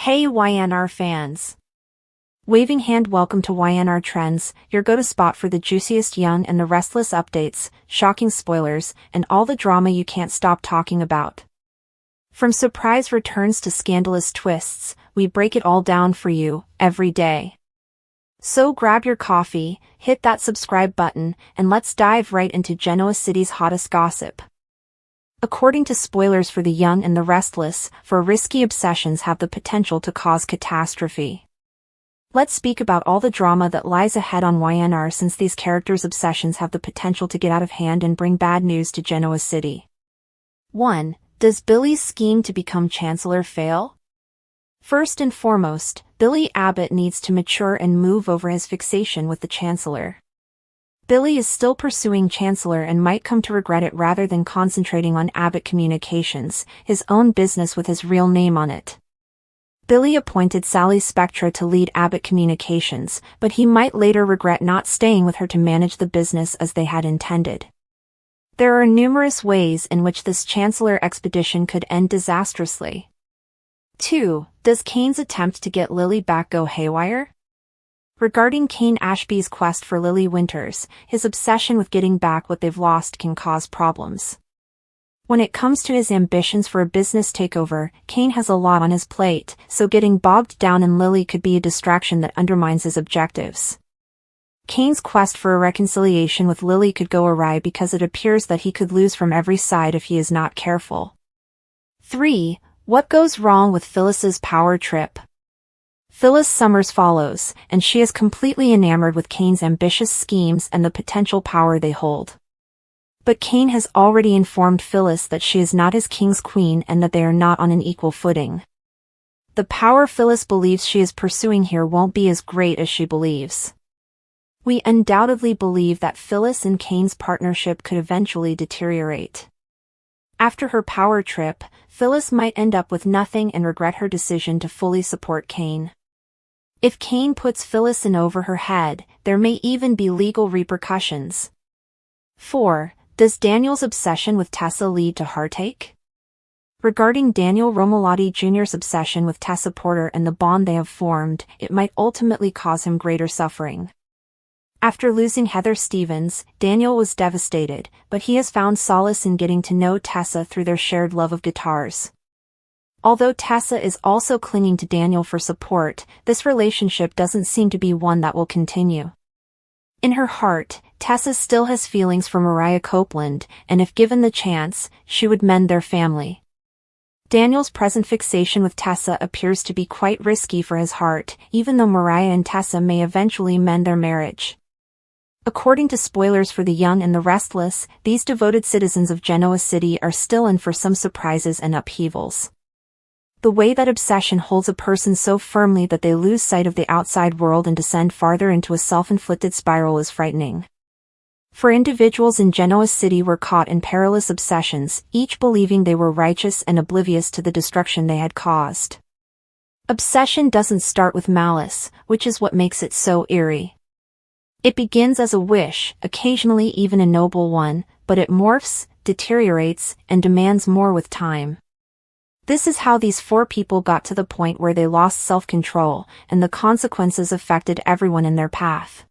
Hey YNR fans! Waving hand, welcome to YNR Trends, your go-to spot for the juiciest Young and the Restless updates, shocking spoilers, and all the drama you can't stop talking about. From surprise returns to scandalous twists, we break it all down for you, every day. So grab your coffee, hit that subscribe button, and let's dive right into Genoa City's hottest gossip. According to spoilers for the Young and the Restless, for risky obsessions have the potential to cause catastrophe. Let's speak about all the drama that lies ahead on YNR, since these characters' obsessions have the potential to get out of hand and bring bad news to Genoa City. 1. Does Billy's scheme to become Chancellor fail? First and foremost, Billy Abbott needs to mature and move over his fixation with the Chancellor. Billy is still pursuing Chancellor and might come to regret it rather than concentrating on Abbott Communications, his own business with his real name on it. Billy appointed Sally Spectra to lead Abbott Communications, but he might later regret not staying with her to manage the business as they had intended. There are numerous ways in which this Chancellor expedition could end disastrously. 2. Does Kane's attempt to get Lily back go haywire? Regarding Kane Ashby's quest for Lily Winters, his obsession with getting back what they've lost can cause problems. When it comes to his ambitions for a business takeover, Kane has a lot on his plate, so getting bogged down in Lily could be a distraction that undermines his objectives. Kane's quest for a reconciliation with Lily could go awry because it appears that he could lose from every side if he is not careful. 3. What goes wrong with Phyllis's power trip? Phyllis Summers follows, and she is completely enamored with Kane's ambitious schemes and the potential power they hold. But Kane has already informed Phyllis that she is not his king's queen and that they are not on an equal footing. The power Phyllis believes she is pursuing here won't be as great as she believes. We undoubtedly believe that Phyllis and Kane's partnership could eventually deteriorate. After her power trip, Phyllis might end up with nothing and regret her decision to fully support Kane. If Kane puts Phyllis in over her head, there may even be legal repercussions. 4. Does Daniel's obsession with Tessa lead to heartache? Regarding Daniel Romolotti Jr.'s obsession with Tessa Porter and the bond they have formed, it might ultimately cause him greater suffering. After losing Heather Stevens, Daniel was devastated, but he has found solace in getting to know Tessa through their shared love of guitars. Although Tessa is also clinging to Daniel for support, this relationship doesn't seem to be one that will continue. In her heart, Tessa still has feelings for Mariah Copeland, and if given the chance, she would mend their family. Daniel's present fixation with Tessa appears to be quite risky for his heart, even though Mariah and Tessa may eventually mend their marriage. According to spoilers for the Young and the Restless, these devoted citizens of Genoa City are still in for some surprises and upheavals. The way that obsession holds a person so firmly that they lose sight of the outside world and descend farther into a self-inflicted spiral is frightening. For individuals in Genoa City were caught in perilous obsessions, each believing they were righteous and oblivious to the destruction they had caused. Obsession doesn't start with malice, which is what makes it so eerie. It begins as a wish, occasionally even a noble one, but it morphs, deteriorates, and demands more with time. This is how these 4 people got to the point where they lost self-control, and the consequences affected everyone in their path.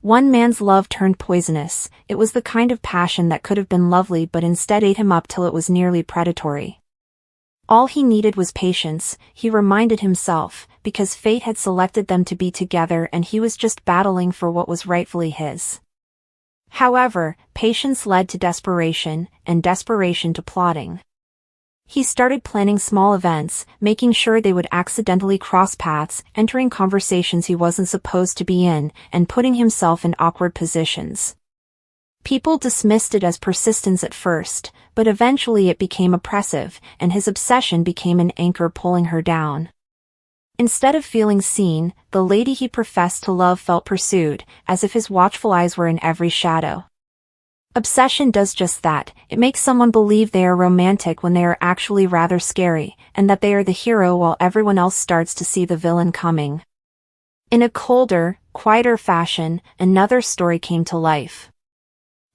One man's love turned poisonous. It was the kind of passion that could have been lovely but instead ate him up till it was nearly predatory. All he needed was patience, he reminded himself, because fate had selected them to be together and he was just battling for what was rightfully his. However, patience led to desperation, and desperation to plotting. He started planning small events, making sure they would accidentally cross paths, entering conversations he wasn't supposed to be in, and putting himself in awkward positions. People dismissed it as persistence at first, but eventually it became oppressive, and his obsession became an anchor pulling her down. Instead of feeling seen, the lady he professed to love felt pursued, as if his watchful eyes were in every shadow. Obsession does just that. It makes someone believe they are romantic when they are actually rather scary, and that they are the hero while everyone else starts to see the villain coming. In a colder, quieter fashion, another story came to life.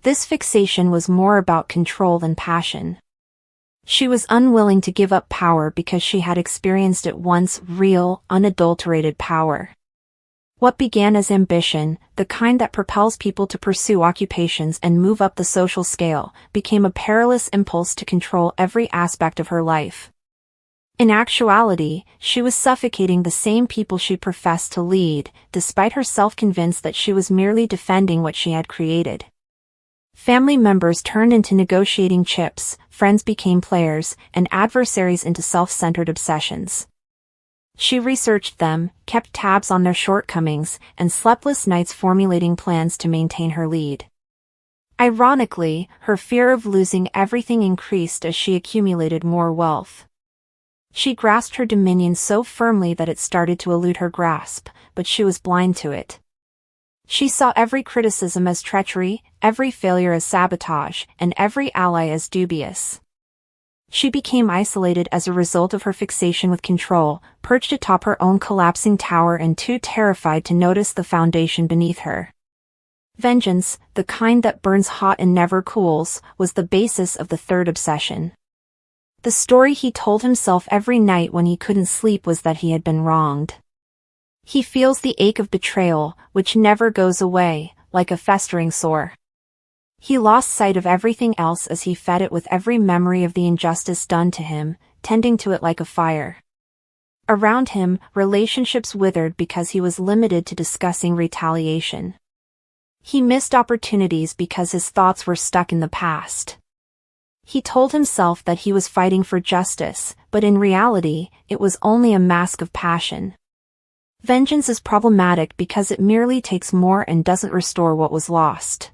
This fixation was more about control than passion. She was unwilling to give up power because she had experienced it once, real, unadulterated power. What began as ambition, the kind that propels people to pursue occupations and move up the social scale, became a perilous impulse to control every aspect of her life. In actuality, she was suffocating the same people she professed to lead, despite herself convinced that she was merely defending what she had created. Family members turned into negotiating chips, friends became players, and adversaries into self-centered obsessions. She researched them, kept tabs on their shortcomings, and sleepless nights formulating plans to maintain her lead. Ironically, her fear of losing everything increased as she accumulated more wealth. She grasped her dominion so firmly that it started to elude her grasp, but she was blind to it. She saw every criticism as treachery, every failure as sabotage, and every ally as dubious. She became isolated as a result of her fixation with control, perched atop her own collapsing tower and too terrified to notice the foundation beneath her. Vengeance, the kind that burns hot and never cools, was the basis of the third obsession. The story he told himself every night when he couldn't sleep was that he had been wronged. He feels the ache of betrayal, which never goes away, like a festering sore. He lost sight of everything else as he fed it with every memory of the injustice done to him, tending to it like a fire. Around him, relationships withered because he was limited to discussing retaliation. He missed opportunities because his thoughts were stuck in the past. He told himself that he was fighting for justice, but in reality, it was only a mask of passion. Vengeance is problematic because it merely takes more and doesn't restore what was lost.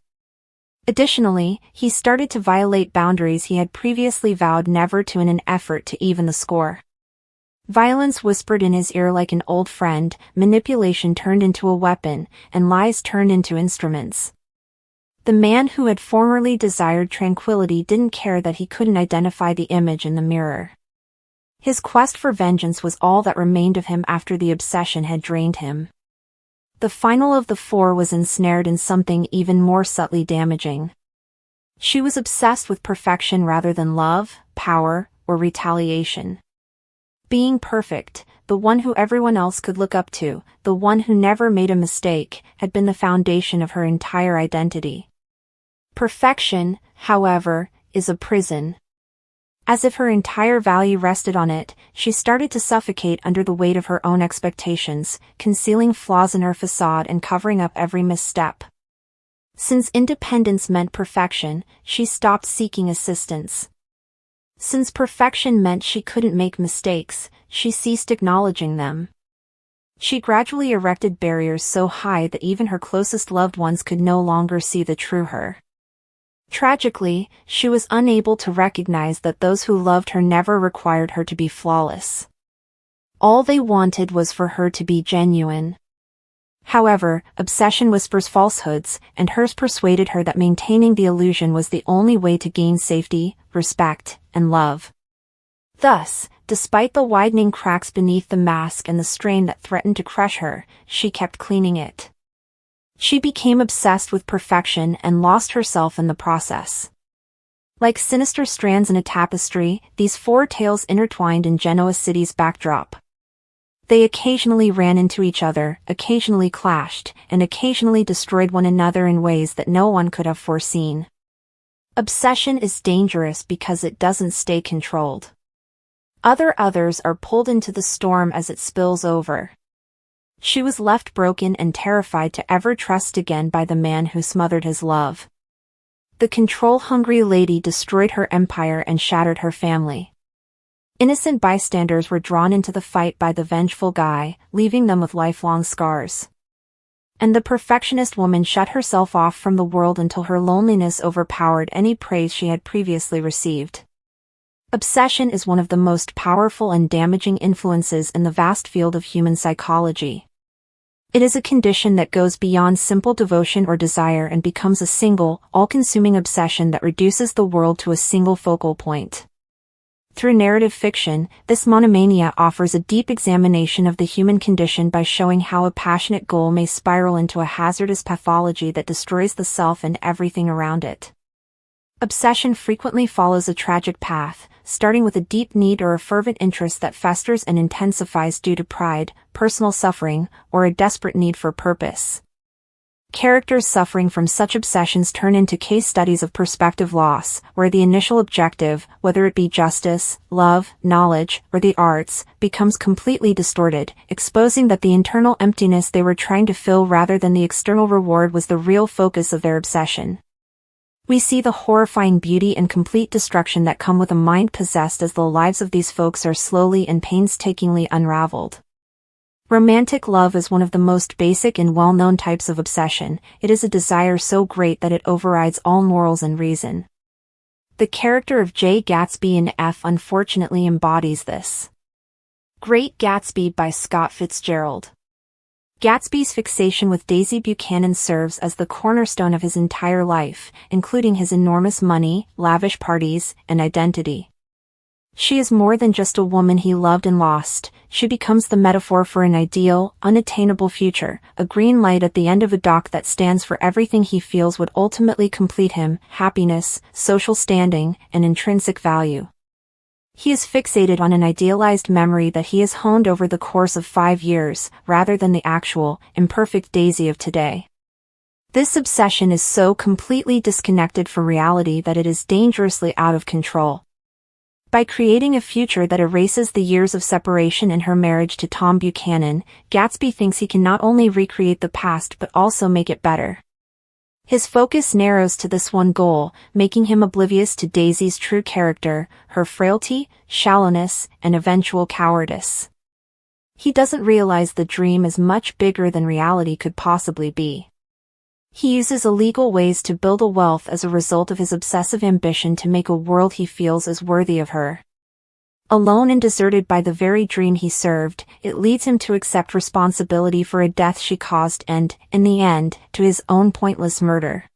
Additionally, he started to violate boundaries he had previously vowed never to in an effort to even the score. Violence whispered in his ear like an old friend, manipulation turned into a weapon, and lies turned into instruments. The man who had formerly desired tranquility didn't care that he couldn't identify the image in the mirror. His quest for vengeance was all that remained of him after the obsession had drained him. The final of the four was ensnared in something even more subtly damaging. She was obsessed with perfection rather than love, power, or retaliation. Being perfect, the one who everyone else could look up to, the one who never made a mistake, had been the foundation of her entire identity. Perfection, however, is a prison. As if her entire value rested on it, she started to suffocate under the weight of her own expectations, concealing flaws in her facade and covering up every misstep. Since independence meant perfection, she stopped seeking assistance. Since perfection meant she couldn't make mistakes, she ceased acknowledging them. She gradually erected barriers so high that even her closest loved ones could no longer see the true her. Tragically, she was unable to recognize that those who loved her never required her to be flawless. All they wanted was for her to be genuine. However, obsession whispers falsehoods, and hers persuaded her that maintaining the illusion was the only way to gain safety, respect, and love. Thus, despite the widening cracks beneath the mask and the strain that threatened to crush her, she kept cleaning it. She became obsessed with perfection and lost herself in the process. Like sinister strands in a tapestry, these four tales intertwined in Genoa City's backdrop. They occasionally ran into each other, occasionally clashed, and occasionally destroyed one another in ways that no one could have foreseen. Obsession is dangerous because it doesn't stay controlled. Others are pulled into the storm as it spills over. She was left broken and terrified to ever trust again by the man who smothered his love. The control-hungry lady destroyed her empire and shattered her family. Innocent bystanders were drawn into the fight by the vengeful guy, leaving them with lifelong scars. And the perfectionist woman shut herself off from the world until her loneliness overpowered any praise she had previously received. Obsession is one of the most powerful and damaging influences in the vast field of human psychology. It is a condition that goes beyond simple devotion or desire and becomes a single, all-consuming obsession that reduces the world to a single focal point. Through narrative fiction, this monomania offers a deep examination of the human condition by showing how a passionate goal may spiral into a hazardous pathology that destroys the self and everything around it. Obsession frequently follows a tragic path, starting with a deep need or a fervent interest that festers and intensifies due to pride, personal suffering, or a desperate need for purpose. Characters suffering from such obsessions turn into case studies of perspective loss, where the initial objective, whether it be justice, love, knowledge, or the arts, becomes completely distorted, exposing that the internal emptiness they were trying to fill rather than the external reward was the real focus of their obsession. We see the horrifying beauty and complete destruction that come with a mind possessed as the lives of these folks are slowly and painstakingly unraveled. Romantic love is one of the most basic and well-known types of obsession. It is a desire so great that it overrides all morals and reason. The character of J. Gatsby in F unfortunately embodies this. Great Gatsby by Scott Fitzgerald. Gatsby's fixation with Daisy Buchanan serves as the cornerstone of his entire life, including his enormous money, lavish parties, and identity. She is more than just a woman he loved and lost. She becomes the metaphor for an ideal, unattainable future, a green light at the end of a dock that stands for everything he feels would ultimately complete him: happiness, social standing, and intrinsic value. He is fixated on an idealized memory that he has honed over the course of 5 years, rather than the actual, imperfect Daisy of today. This obsession is so completely disconnected from reality that it is dangerously out of control. By creating a future that erases the years of separation in her marriage to Tom Buchanan, Gatsby thinks he can not only recreate the past but also make it better. His focus narrows to this one goal, making him oblivious to Daisy's true character, her frailty, shallowness, and eventual cowardice. He doesn't realize the dream is much bigger than reality could possibly be. He uses illegal ways to build a wealth as a result of his obsessive ambition to make a world he feels is worthy of her. Alone and deserted by the very dream he served, it leads him to accept responsibility for a death she caused and, in the end, to his own pointless murder.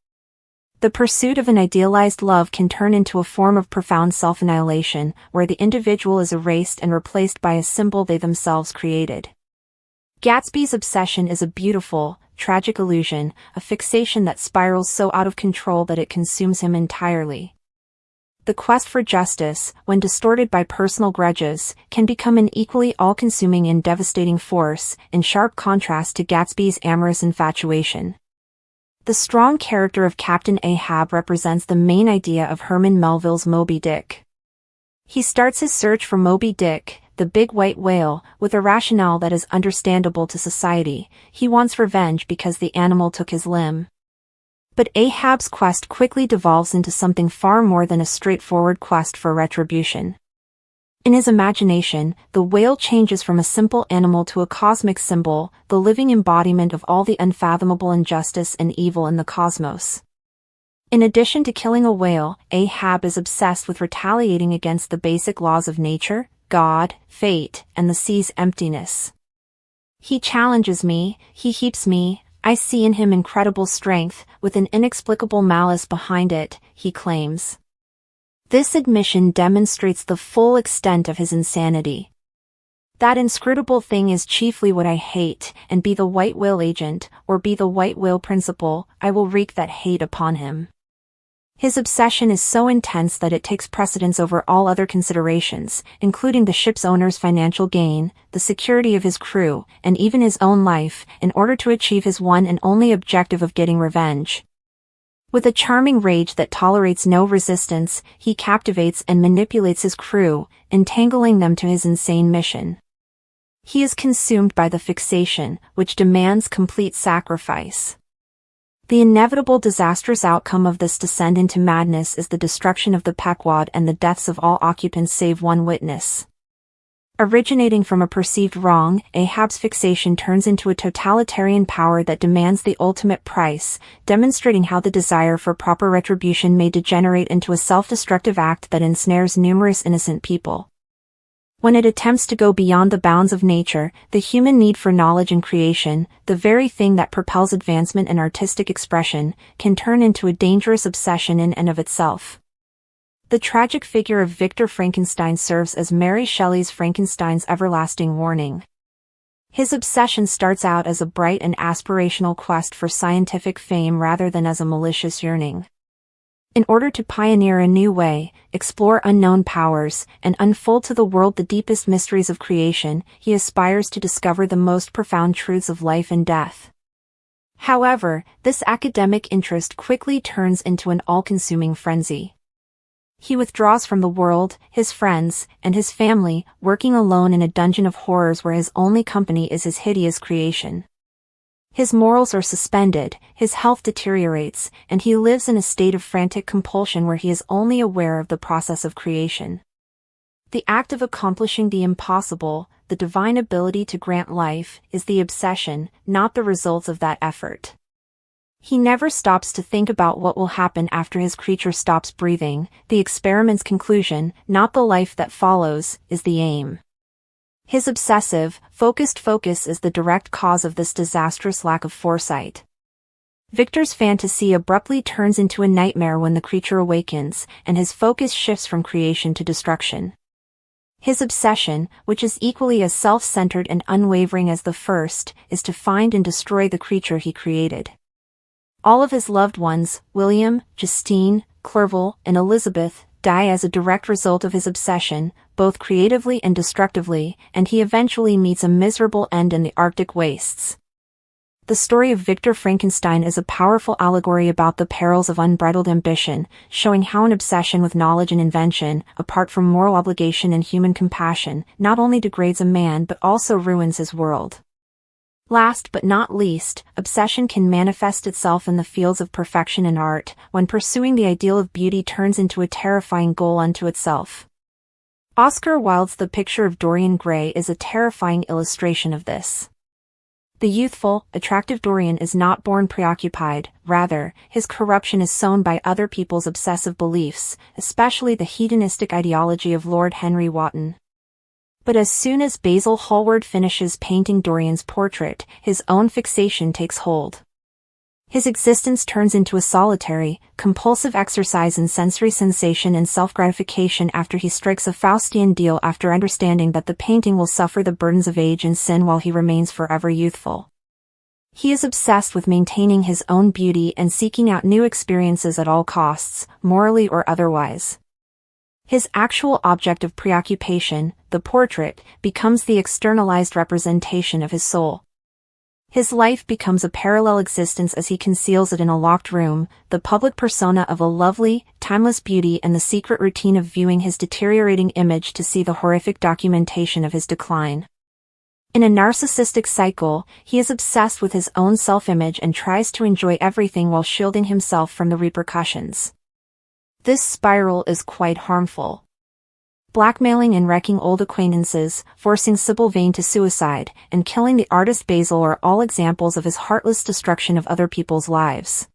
The pursuit of an idealized love can turn into a form of profound self-annihilation, where the individual is erased and replaced by a symbol they themselves created. Gatsby's obsession is a beautiful, tragic illusion, a fixation that spirals so out of control that it consumes him entirely. The quest for justice, when distorted by personal grudges, can become an equally all-consuming and devastating force, in sharp contrast to Gatsby's amorous infatuation. The strong character of Captain Ahab represents the main idea of Herman Melville's Moby Dick. He starts his search for Moby Dick, the big white whale, with a rationale that is understandable to society. He wants revenge because the animal took his limb. But Ahab's quest quickly devolves into something far more than a straightforward quest for retribution. In his imagination, the whale changes from a simple animal to a cosmic symbol, the living embodiment of all the unfathomable injustice and evil in the cosmos. In addition to killing a whale, Ahab is obsessed with retaliating against the basic laws of nature, God, fate, and the sea's emptiness. He challenges me, he heaps me, I see in him incredible strength, with an inexplicable malice behind it, he claims. This admission demonstrates the full extent of his insanity. That inscrutable thing is chiefly what I hate, and be the white whale agent, or be the white whale principal, I will wreak that hate upon him. His obsession is so intense that it takes precedence over all other considerations, including the ship's owner's financial gain, the security of his crew, and even his own life, in order to achieve his one and only objective of getting revenge. With a charming rage that tolerates no resistance, he captivates and manipulates his crew, entangling them to his insane mission. He is consumed by the fixation, which demands complete sacrifice. The inevitable disastrous outcome of this descent into madness is the destruction of the Pequod and the deaths of all occupants save one witness. Originating from a perceived wrong, Ahab's fixation turns into a totalitarian power that demands the ultimate price, demonstrating how the desire for proper retribution may degenerate into a self-destructive act that ensnares numerous innocent people. When it attempts to go beyond the bounds of nature, the human need for knowledge and creation, the very thing that propels advancement and artistic expression, can turn into a dangerous obsession in and of itself. The tragic figure of Victor Frankenstein serves as Mary Shelley's Frankenstein's everlasting warning. His obsession starts out as a bright and aspirational quest for scientific fame rather than as a malicious yearning. In order to pioneer a new way, explore unknown powers, and unfold to the world the deepest mysteries of creation, he aspires to discover the most profound truths of life and death. However, this academic interest quickly turns into an all-consuming frenzy. He withdraws from the world, his friends, and his family, working alone in a dungeon of horrors where his only company is his hideous creation. His morals are suspended, his health deteriorates, and he lives in a state of frantic compulsion where he is only aware of the process of creation. The act of accomplishing the impossible, the divine ability to grant life, is the obsession, not the results of that effort. He never stops to think about what will happen after his creature stops breathing. The experiment's conclusion, not the life that follows, is the aim. His obsessive, focused focus is the direct cause of this disastrous lack of foresight. Victor's fantasy abruptly turns into a nightmare when the creature awakens, and his focus shifts from creation to destruction. His obsession, which is equally as self-centered and unwavering as the first, is to find and destroy the creature he created. All of his loved ones, William, Justine, Clerval, and Elizabeth, die as a direct result of his obsession, both creatively and destructively, and he eventually meets a miserable end in the Arctic wastes. The story of Victor Frankenstein is a powerful allegory about the perils of unbridled ambition, showing how an obsession with knowledge and invention, apart from moral obligation and human compassion, not only degrades a man but also ruins his world. Last but not least, obsession can manifest itself in the fields of perfection and art, when pursuing the ideal of beauty turns into a terrifying goal unto itself. Oscar Wilde's The Picture of Dorian Gray is a terrifying illustration of this. The youthful, attractive Dorian is not born preoccupied, rather, his corruption is sown by other people's obsessive beliefs, especially the hedonistic ideology of Lord Henry Wotton. But as soon as Basil Hallward finishes painting Dorian's portrait, his own fixation takes hold. His existence turns into a solitary, compulsive exercise in sensory sensation and self-gratification after he strikes a Faustian deal after understanding that the painting will suffer the burdens of age and sin while he remains forever youthful. He is obsessed with maintaining his own beauty and seeking out new experiences at all costs, morally or otherwise. His actual object of preoccupation, the portrait, becomes the externalized representation of his soul. His life becomes a parallel existence as he conceals it in a locked room, the public persona of a lovely, timeless beauty and the secret routine of viewing his deteriorating image to see the horrific documentation of his decline. In a narcissistic cycle, he is obsessed with his own self-image and tries to enjoy everything while shielding himself from the repercussions. This spiral is quite harmful. Blackmailing and wrecking old acquaintances, forcing Sybil Vane to suicide, and killing the artist Basil are all examples of his heartless destruction of other people's lives.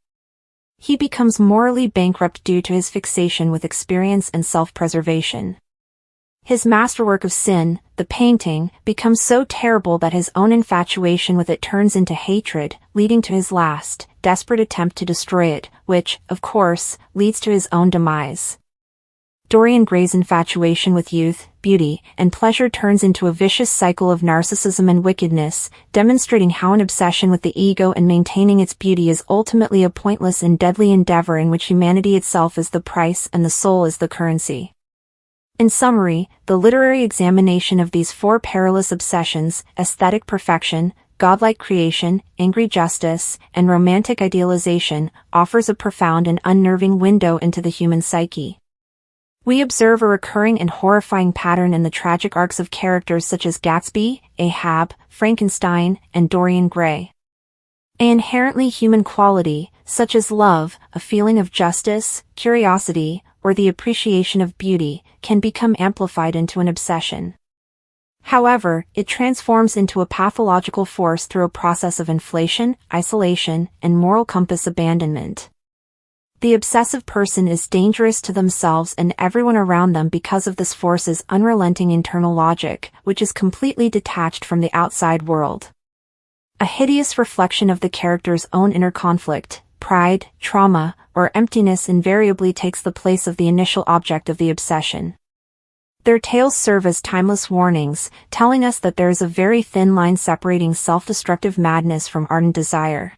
He becomes morally bankrupt due to his fixation with experience and self-preservation. His masterwork of sin, the painting, becomes so terrible that his own infatuation with it turns into hatred, leading to his last, desperate attempt to destroy it, which, of course, leads to his own demise. Dorian Gray's infatuation with youth, beauty, and pleasure turns into a vicious cycle of narcissism and wickedness, demonstrating how an obsession with the ego and maintaining its beauty is ultimately a pointless and deadly endeavor in which humanity itself is the price and the soul is the currency. In summary, the literary examination of these four perilous obsessions, aesthetic perfection, godlike creation, angry justice, and romantic idealization, offers a profound and unnerving window into the human psyche. We observe a recurring and horrifying pattern in the tragic arcs of characters such as Gatsby, Ahab, Frankenstein, and Dorian Gray. An inherently human quality, such as love, a feeling of justice, curiosity, or the appreciation of beauty, can become amplified into an obsession. However, it transforms into a pathological force through a process of inflation, isolation, and moral compass abandonment. The obsessive person is dangerous to themselves and everyone around them because of this force's unrelenting internal logic, which is completely detached from the outside world. A hideous reflection of the character's own inner conflict, pride, trauma, or emptiness invariably takes the place of the initial object of the obsession. Their tales serve as timeless warnings, telling us that there is a very thin line separating self-destructive madness from ardent desire.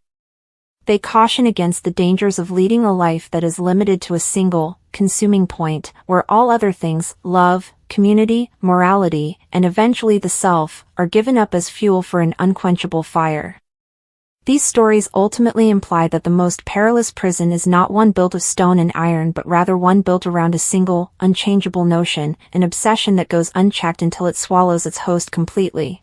They caution against the dangers of leading a life that is limited to a single, consuming point, where all other things, love, community, morality, and eventually the self, are given up as fuel for an unquenchable fire. These stories ultimately imply that the most perilous prison is not one built of stone and iron but rather one built around a single, unchangeable notion, an obsession that goes unchecked until it swallows its host completely.